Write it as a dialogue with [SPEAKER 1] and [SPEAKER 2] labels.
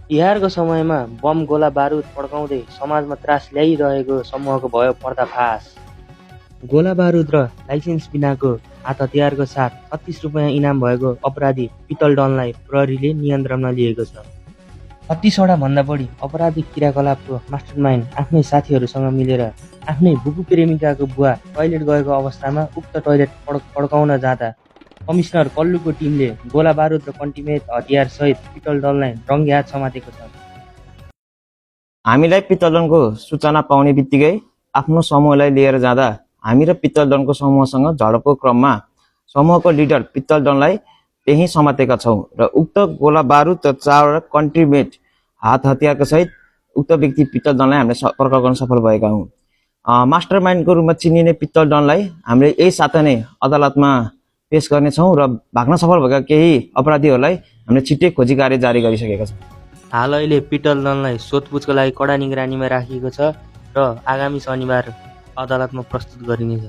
[SPEAKER 1] तिहारको समयमा बम गोला बारुद पड्काउँदै समाजमा त्रास ल्याइरहेको समूहको भयो पर्दाफास। गोला बारुद र लाइसेन्स बिनाको हात हतियारको साथ 36 रुपियाँ इनाम भएको अपराधी पितल डनलाई प्रहरीले नियन्त्रणमा लिएको छ। 36वटा भन्दा बढी अपराधिक क्रियाकलापको मास्टरमाइन्ड आफ्नै साथीहरूसँग मिलेर आफ्नै बुबु प्रेमिकाको बुवा टोयलेट गएको अवस्थामा उक्त टोयलेट पड्काउन जाँदा कमिसनर कल्लुको टिमले गोला बारुद र कन्टिमेट हतियार सहित पितल डनलाई रङ्गे हात समातेको छ।
[SPEAKER 2] हामीलाई पित्तलदनको सूचना पाउने बित्तिकै आफ्नो समूहलाई लिएर जाँदा हामी र पित्तलदनको समूहसँग झडपको क्रममा समूहको लिडर पित्तलदनलाई त्यही समातेका छौँ र उक्त गोला बारुद र 4 कन्ट्रिमेट हात हतियारको सहित उक्त व्यक्ति पित्तलदनलाई हामीले सम्पर्क गर्न सफल भएका हौँ। मास्टरमाइन्डको रूपमा चिनिने पित्तलदनलाई हामीले यही साता नै अदालतमा पेश गर्नेछौँ र भाग्न सफल भएका केही अपराधीहरूलाई हामीले छिट्टै खोजी कार्य जारी गरिसकेका छौँ।
[SPEAKER 1] हाल अहिले पितल डनलाई सोधपुछको लागि कडा निगरानीमा राखिएको छ र आगामी शनिबार अदालतमा प्रस्तुत गरिनेछ।